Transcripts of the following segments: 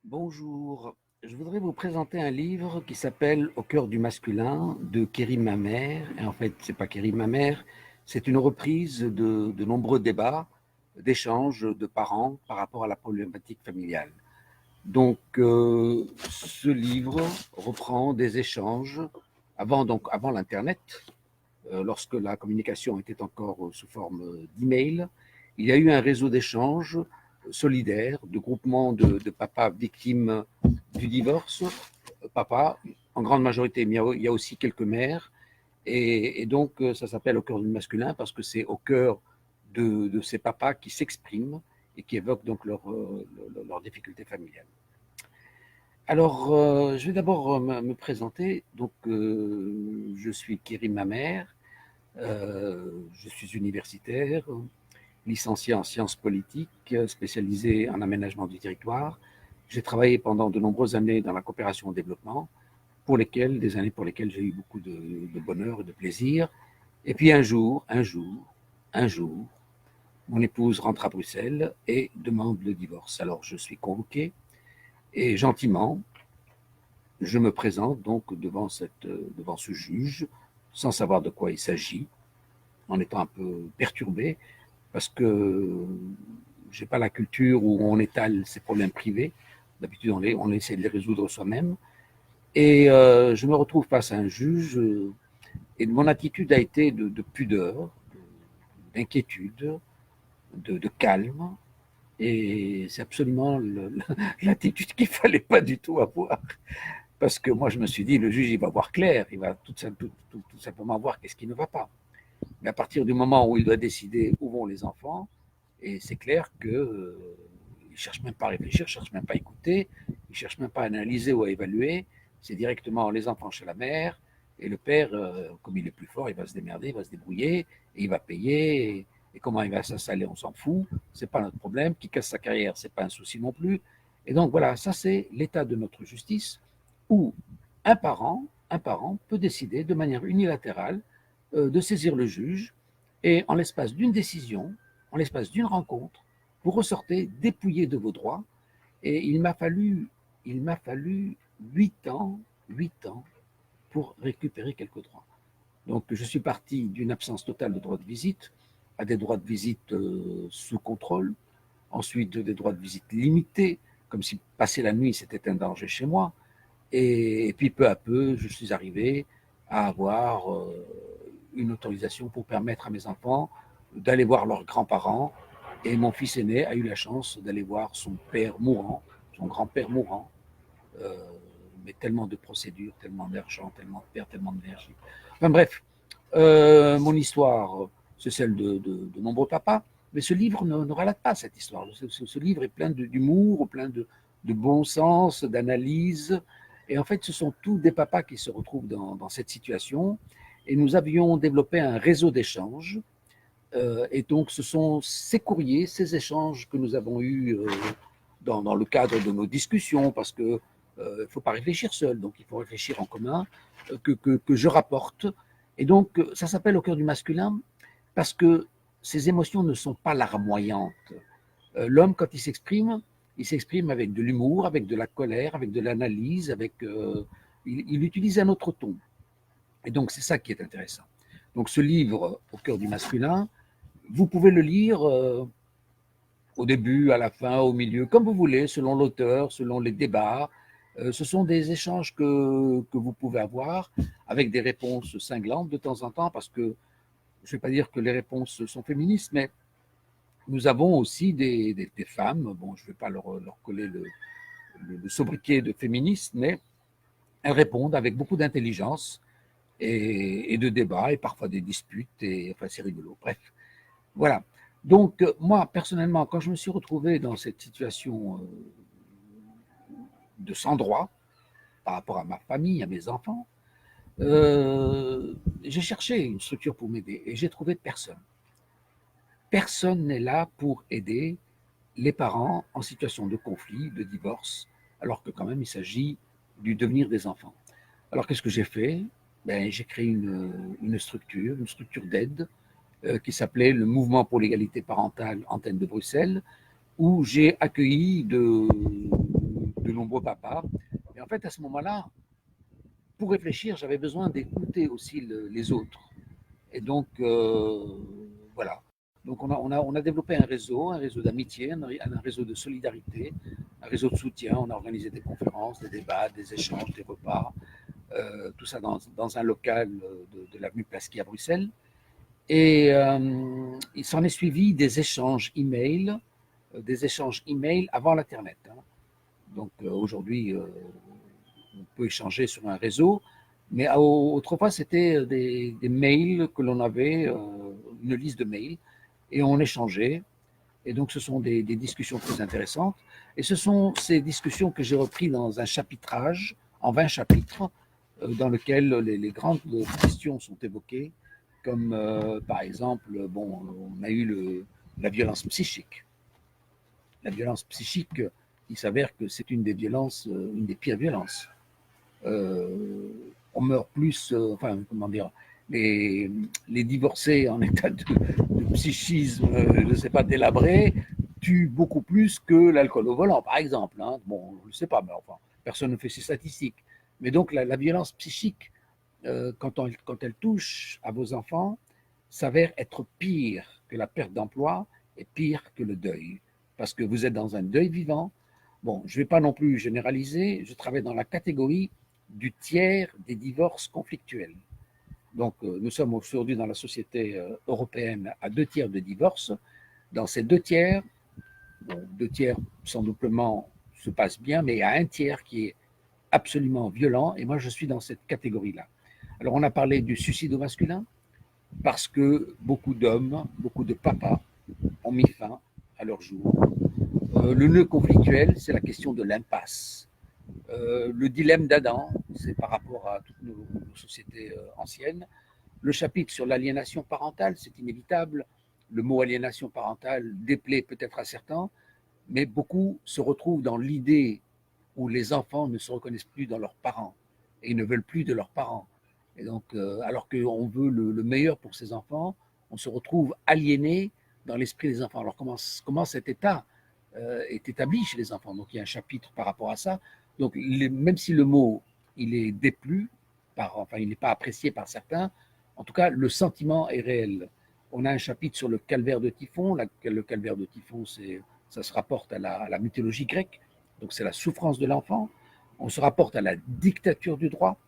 Bonjour, je voudrais vous présenter un livre qui s'appelle Au cœur du masculin de Kérim Mamère. Et en fait, c'est pas Kérim Mamère, c'est une reprise de nombreux débats, d'échanges de parents par rapport à la problématique familiale. Donc, ce livre reprend des échanges avant l'Internet, lorsque la communication était encore sous forme d'email. Il y a eu un réseau d'échanges solidaires, de groupements de papas victimes du divorce, papas en grande majorité, mais il y a aussi quelques mères. Et donc, ça s'appelle Au cœur du masculin parce que c'est au cœur de ces papas qui s'expriment et qui évoquent donc leurs difficultés familiales. Alors, je vais d'abord me présenter. Donc, je suis Kérim Mamère, je suis universitaire, licencié en sciences politiques, spécialisé en aménagement du territoire. J'ai travaillé pendant de nombreuses années dans la coopération au développement, des années pour lesquelles j'ai eu beaucoup de bonheur et de plaisir. Et puis un jour, mon épouse rentre à Bruxelles et demande le divorce. Alors je suis convoqué et gentiment, je me présente donc devant ce juge, sans savoir de quoi il s'agit, en étant un peu perturbé, parce que je n'ai pas la culture où on étale ses problèmes privés. D'habitude, on essaie de les résoudre soi-même. Et je me retrouve face à un juge, et mon attitude a été de pudeur, d'inquiétude, de calme. Et c'est absolument l'attitude qu'il ne fallait pas du tout avoir. Parce que moi, je me suis dit, le juge, il va voir clair, il va tout simplement voir qu'est-ce qui ne va pas. Mais à partir du moment où il doit décider où vont les enfants, et c'est clair que il ne cherche même pas à réfléchir, il ne cherche même pas à écouter, il ne cherche même pas à analyser ou à évaluer. C'est directement les enfants chez la mère, et le père, comme il est plus fort, il va se démerder, il va se débrouiller, et il va payer. Et comment il va s'installer, on s'en fout, c'est pas notre problème. Qui casse sa carrière, c'est pas un souci non plus. Et donc voilà, ça c'est l'état de notre justice, où un parent peut décider de manière unilatérale de saisir le juge, et en l'espace d'une décision, en l'espace d'une rencontre, vous ressortez dépouillé de vos droits. Et il m'a fallu 8 ans pour récupérer quelques droits. Donc je suis parti d'une absence totale de droits de visite à des droits de visite sous contrôle, ensuite des droits de visite limités, comme si passer la nuit c'était un danger chez moi. Et puis peu à peu, je suis arrivé à avoir une autorisation pour permettre à mes enfants d'aller voir leurs grands-parents. Et mon fils aîné a eu la chance d'aller voir son père mourant, son grand-père mourant, euh, mais tellement de procédures, tellement d'argent, tellement de père, tellement d'énergie. Enfin bref, mon histoire, c'est celle de nombreux papas, mais ce livre ne relate pas cette histoire. Ce livre est plein d'humour, plein de bon sens, d'analyse. Et en fait, ce sont tous des papas qui se retrouvent dans cette situation. Et nous avions développé un réseau d'échanges. Et donc, ce sont ces courriers, ces échanges que nous avons eus dans le cadre de nos discussions, parce qu'il ne faut pas réfléchir seul, donc il faut réfléchir en commun, que je rapporte. Et donc, ça s'appelle Au cœur du masculin, parce que ces émotions ne sont pas larmoyantes. L'homme, quand il s'exprime avec de l'humour, avec de la colère, avec de l'analyse, il utilise un autre ton. Et donc, c'est ça qui est intéressant. Donc, ce livre, Au cœur du masculin, vous pouvez le lire au début, à la fin, au milieu, comme vous voulez, selon l'auteur, selon les débats. Ce sont des échanges que vous pouvez avoir avec des réponses cinglantes de temps en temps, parce que je ne vais pas dire que les réponses sont féministes, mais nous avons aussi des femmes, bon, je ne vais pas leur coller le sobriquet de féministes, mais elles répondent avec beaucoup d'intelligence et de débat, et parfois des disputes, et enfin c'est rigolo. Bref, voilà. Donc, moi, personnellement, quand je me suis retrouvé dans cette situation de sans-droit par rapport à ma famille, à mes enfants, j'ai cherché une structure pour m'aider et j'ai trouvé personne. Personne n'est là pour aider les parents en situation de conflit, de divorce, alors que quand même il s'agit du devenir des enfants. Alors qu'est-ce que j'ai fait? J'ai créé une structure d'aide qui s'appelait le Mouvement pour l'égalité parentale Antenne de Bruxelles, où j'ai accueilli de nombreux papas. Et en fait, à ce moment-là, pour réfléchir, j'avais besoin d'écouter aussi les autres. Et donc, voilà. Donc, on a développé un réseau d'amitié, un réseau de solidarité, un réseau de soutien. On a organisé des conférences, des débats, des échanges, des repas, tout ça dans un local de l'avenue Pasquier à Bruxelles. Et il s'en est suivi des échanges email avant l'Internet. Hein. Donc aujourd'hui, on peut échanger sur un réseau, mais autrefois, c'était des mails que l'on avait, une liste de mails, et on échangeait. Et donc, ce sont des discussions très intéressantes. Et ce sont ces discussions que j'ai reprises dans un chapitrage, en 20 chapitres, dans lequel les grandes questions sont évoquées, comme par exemple, bon, on a eu la violence psychique. La violence psychique, il s'avère que c'est une des violences, une des pires violences. On meurt plus, enfin, comment dire, les divorcés en état de psychisme, je ne sais pas, délabré, tuent beaucoup plus que l'alcool au volant, par exemple. Hein. Bon, je ne sais pas, mais enfin, personne ne fait ces statistiques. Mais donc, la violence psychique, quand elle touche à vos enfants, s'avère être pire que la perte d'emploi et pire que le deuil. Parce que vous êtes dans un deuil vivant. Bon, je ne vais pas non plus généraliser, je travaille dans la catégorie du tiers des divorces conflictuels. Donc, nous sommes aujourd'hui dans la société européenne à 2 tiers de divorces. Dans ces 2 tiers, bon, 2 tiers sans doublement se passe bien, mais il y a 1 tiers qui est absolument violent, et moi je suis dans cette catégorie-là. Alors, on a parlé du suicide au masculin, parce que beaucoup d'hommes, beaucoup de papas ont mis fin à leur jour. Le nœud conflictuel, c'est la question de l'impasse. Le dilemme d'Adam, c'est par rapport à toutes nos sociétés anciennes. Le chapitre sur l'aliénation parentale, c'est inévitable. Le mot aliénation parentale déplaît peut-être à certains, mais beaucoup se retrouvent dans l'idée où les enfants ne se reconnaissent plus dans leurs parents et ne veulent plus de leurs parents. Et donc, alors qu'on veut le meilleur pour ses enfants, on se retrouve aliéné dans l'esprit des enfants. Alors, comment cet état est établi chez les enfants? Donc, il y a un chapitre par rapport à ça. Donc, même si le mot, il est déplu, enfin, il n'est pas apprécié par certains, en tout cas, le sentiment est réel. On a un chapitre sur le calvaire de Typhon. Le calvaire de Typhon, ça se rapporte à la mythologie grecque. Donc, c'est la souffrance de l'enfant. On se rapporte à la dictature du droit,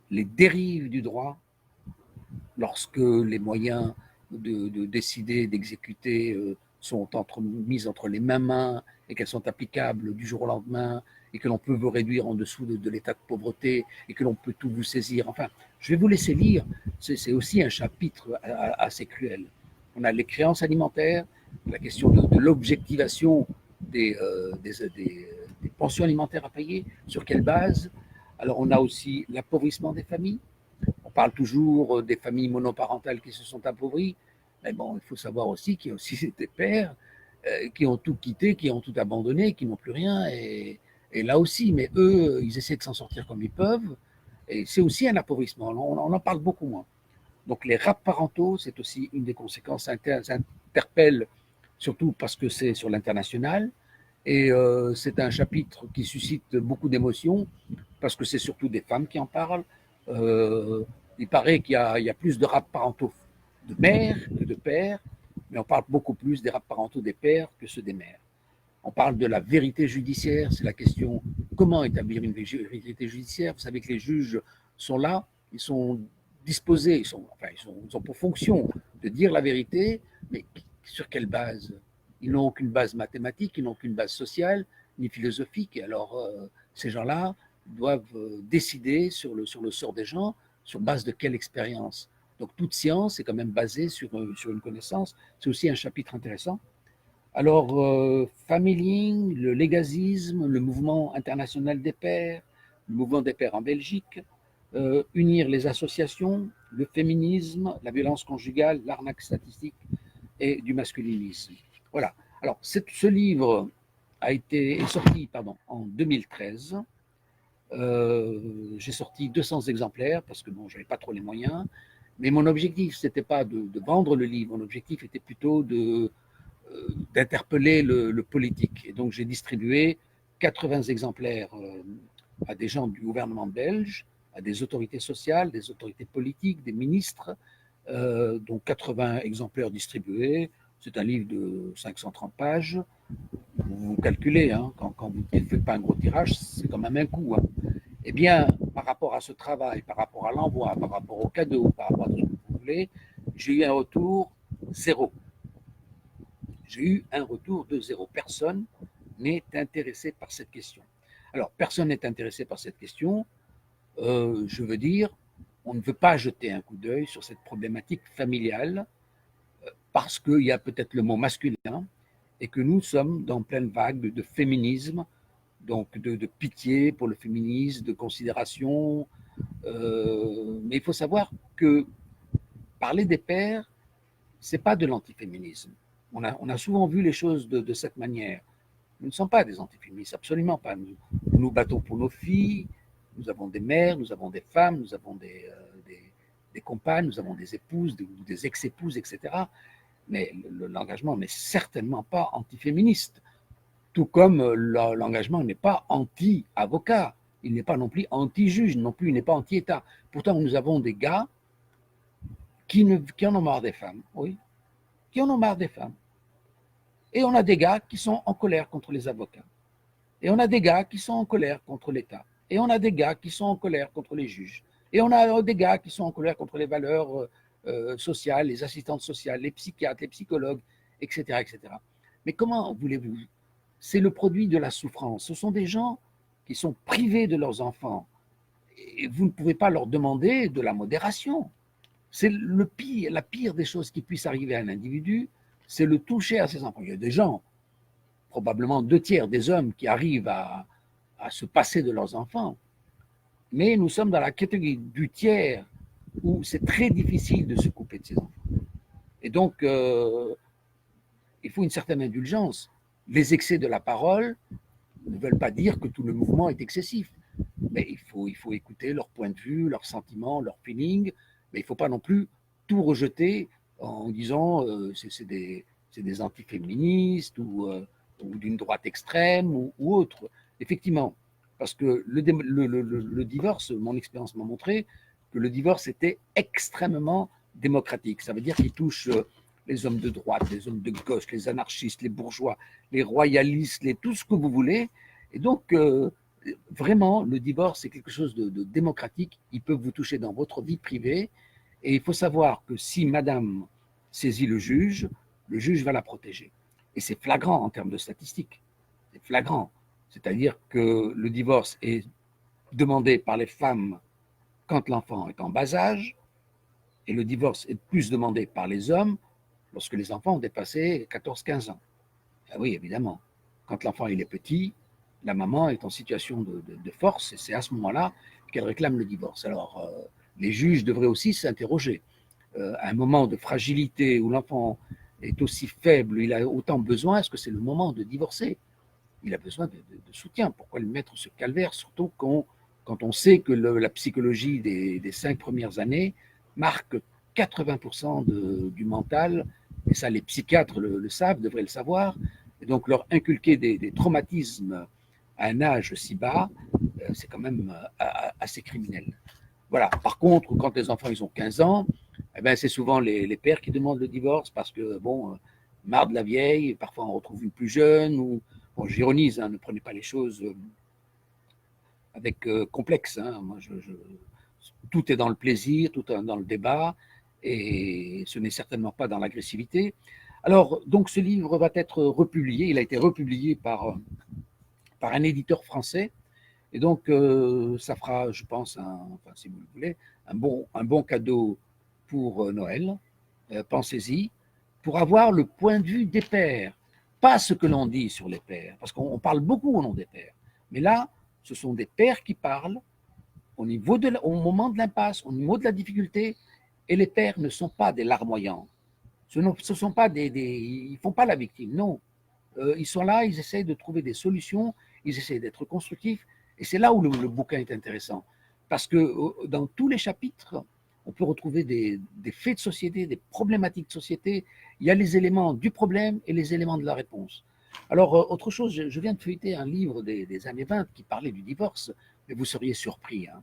les dérives du droit, lorsque les moyens de décider, d'exécuter sont mis entre les mains et qu'elles sont applicables du jour au lendemain et que l'on peut vous réduire en dessous de l'état de pauvreté et que l'on peut tout vous saisir. Enfin, je vais vous laisser lire, c'est aussi un chapitre assez cruel. On a les créances alimentaires, la question de l'objectivation des pensions alimentaires à payer, sur quelle base. Alors on a aussi l'appauvrissement des familles. On parle toujours des familles monoparentales qui se sont appauvries, mais bon, il faut savoir aussi qu'il y a aussi des pères qui ont tout quitté, qui ont tout abandonné, qui n'ont plus rien, et là aussi, mais eux, ils essaient de s'en sortir comme ils peuvent, et c'est aussi un appauvrissement, on en parle beaucoup moins. Donc les rapports parentaux, c'est aussi une des conséquences, ça interpelle surtout parce que c'est sur l'international, et c'est un chapitre qui suscite beaucoup d'émotions, parce que c'est surtout des femmes qui en parlent. Euh, il paraît qu'il y a plus de rapports parentaux de mères que de pères, mais on parle beaucoup plus des rapports parentaux des pères que ceux des mères. On parle de la vérité judiciaire, c'est la question comment établir une vérité judiciaire. Vous savez que les juges sont là, ils sont disposés, ils ont pour fonction de dire la vérité, mais sur quelle base? Ils n'ont aucune base mathématique, ils n'ont aucune base sociale ni philosophique. Et alors, ces gens-là doivent décider sur le sort des gens sur base de quelle expérience. Donc, toute science est quand même basée sur une connaissance. C'est aussi un chapitre intéressant. Alors, Familying, le légazisme, le mouvement international des pères, le mouvement des pères en Belgique, unir les associations, le féminisme, la violence conjugale, l'arnaque statistique et du masculinisme. Voilà. Alors, ce livre est sorti en 2013. J'ai sorti 200 exemplaires parce que bon, j'avais pas trop les moyens. Mais mon objectif, c'était pas de vendre le livre. Mon objectif était plutôt d'interpeller le politique. Et donc j'ai distribué 80 exemplaires à des gens du gouvernement belge, à des autorités sociales, des autorités politiques, des ministres, donc 80 exemplaires distribués. C'est un livre de 530 pages. Vous calculez, hein, quand vous ne faites pas un gros tirage, c'est quand même un coût. Hein. Eh bien, par rapport à ce travail, par rapport à l'envoi, par rapport au cadeau, par rapport à tout ce que vous voulez, j'ai eu un retour zéro. J'ai eu un retour de zéro. Personne n'est intéressé par cette question. Alors, personne n'est intéressé par cette question. Je veux dire, on ne veut pas jeter un coup d'œil sur cette problématique familiale parce qu'il y a peut-être le mot masculin et que nous sommes dans pleine vague de féminisme, donc de pitié pour le féminisme, de considération. Mais il faut savoir que parler des pères, ce n'est pas de l'antiféminisme. On a souvent vu les choses de cette manière. Nous ne sommes pas des antiféministes, absolument pas. Nous nous battons pour nos filles, nous avons des mères, nous avons des femmes, nous avons des compagnes, nous avons des épouses, des ex-épouses, etc. Mais l'engagement n'est certainement pas antiféministe. Tout comme l'engagement n'est pas anti-avocat, il n'est pas non plus anti-juge, non plus il n'est pas anti-État. Pourtant, nous avons des gars qui en ont marre des femmes, oui, qui en ont marre des femmes. Et on a des gars qui sont en colère contre les avocats. Et on a des gars qui sont en colère contre l'État. Et on a des gars qui sont en colère contre les juges. Et on a des gars qui sont en colère contre les valeurs sociales, les assistantes sociales, les psychiatres, les psychologues, etc., etc. Mais comment voulez-vous? C'est le produit de la souffrance. Ce sont des gens qui sont privés de leurs enfants. Et vous ne pouvez pas leur demander de la modération. C'est la pire des choses qui puisse arriver à un individu, c'est le toucher à ses enfants. Il y a des gens, probablement 2/3 des hommes qui arrivent à se passer de leurs enfants, mais nous sommes dans la catégorie du tiers où c'est très difficile de se couper de ses enfants. Et donc, il faut une certaine indulgence. Les excès de la parole ne veulent pas dire que tout le mouvement est excessif, mais il faut écouter leur point de vue, leurs sentiments, leurs feelings, mais il ne faut pas non plus tout rejeter en disant c'est des antiféministes ou d'une droite extrême ou autre. Effectivement, parce que le divorce, mon expérience m'a montré que le divorce était extrêmement démocratique. Ça veut dire qu'il touche les hommes de droite, les hommes de gauche, les anarchistes, les bourgeois, les royalistes, tout ce que vous voulez. Et donc, vraiment, le divorce, c'est quelque chose de démocratique. Il peut vous toucher dans votre vie privée. Et il faut savoir que si madame saisit le juge va la protéger. Et c'est flagrant en termes de statistiques. C'est flagrant. C'est-à-dire que le divorce est demandé par les femmes quand l'enfant est en bas âge, et le divorce est plus demandé par les hommes lorsque les enfants ont dépassé 14-15 ans. Ah oui, évidemment. Quand l'enfant il est petit, la maman est en situation de force, et c'est à ce moment-là qu'elle réclame le divorce. Alors, les juges devraient aussi s'interroger. À un moment de fragilité où l'enfant est aussi faible, il a autant besoin, est-ce que c'est le moment de divorcer? Il a besoin de soutien. Pourquoi lui mettre ce calvaire? Surtout quand on sait que la psychologie des 5 premières années marque 80% du mental, et ça les psychiatres le savent, devraient le savoir, et donc leur inculquer des traumatismes à un âge si bas, c'est quand même assez criminel. Voilà. Par contre, quand les enfants ils ont 15 ans, eh ben, c'est souvent les pères qui demandent le divorce parce que, bon, marre de la vieille, parfois on retrouve une plus jeune, ou, bon, j'ironise, hein, ne prenez pas les choses avec complexe. Hein. Moi, tout est dans le plaisir, tout est dans le débat, et ce n'est certainement pas dans l'agressivité. Alors, donc, ce livre va être republié, il a été republié par un éditeur français, et donc, ça fera, je pense, enfin, si vous le voulez, un bon cadeau pour Noël. Pensez-y, pour avoir le point de vue des pères, pas ce que l'on dit sur les pères, parce qu'on parle beaucoup au nom des pères. Mais là, ce sont des pères qui parlent au moment de l'impasse, au niveau de la difficulté, et les pères ne sont pas des larmoyants. Ce sont pas ils font pas la victime, non. Ils sont là, ils essayent de trouver des solutions, ils essayent d'être constructifs, et c'est là où le bouquin est intéressant. Parce que dans tous les chapitres, on peut retrouver des faits de société, des problématiques de société. Il y a les éléments du problème et les éléments de la réponse. Alors, autre chose, je viens de feuilleter un livre des années 20 qui parlait du divorce, mais vous seriez surpris. Hein.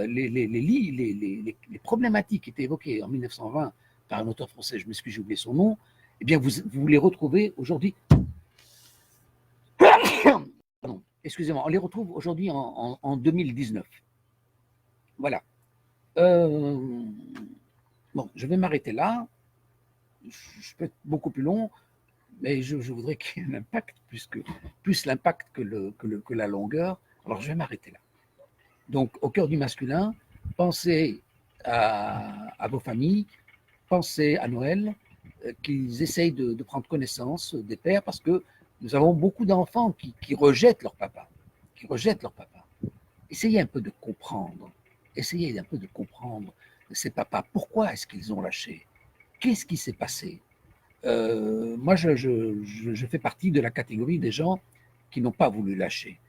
Les problématiques qui étaient évoquées en 1920 par un auteur français, je m'excuse, j'ai oublié son nom, eh bien, vous les retrouvez aujourd'hui. Pardon, excusez-moi, on les retrouve aujourd'hui en 2019. Voilà. Bon, je vais m'arrêter là. Je peux être beaucoup plus long, mais je voudrais qu'il y ait un impact, plus l'impact que la longueur. Alors, je vais m'arrêter là. Donc, au cœur du masculin, pensez à vos familles, pensez à Noël, qu'ils essayent de prendre connaissance des pères, parce que nous avons beaucoup d'enfants qui rejettent leur papa, Essayez un peu de comprendre, ces papas. Pourquoi est-ce qu'ils ont lâché? Qu'est-ce qui s'est passé? Moi, je fais partie de la catégorie des gens qui n'ont pas voulu lâcher.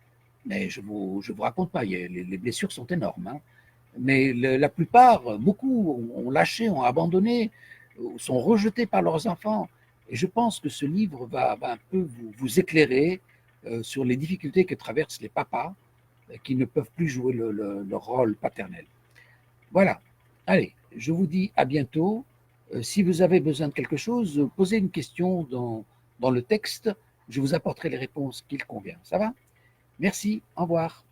Mais je vous raconte pas, les blessures sont énormes. Hein. Mais la plupart, beaucoup ont lâché, ont abandonné, sont rejetés par leurs enfants. Et je pense que ce livre va un peu vous éclairer sur les difficultés que traversent les papas qui ne peuvent plus jouer leur rôle paternel. Voilà. Allez, je vous dis à bientôt. Si vous avez besoin de quelque chose, posez une question dans le texte. Je vous apporterai les réponses qu'il convient. Ça va? Merci. Au revoir.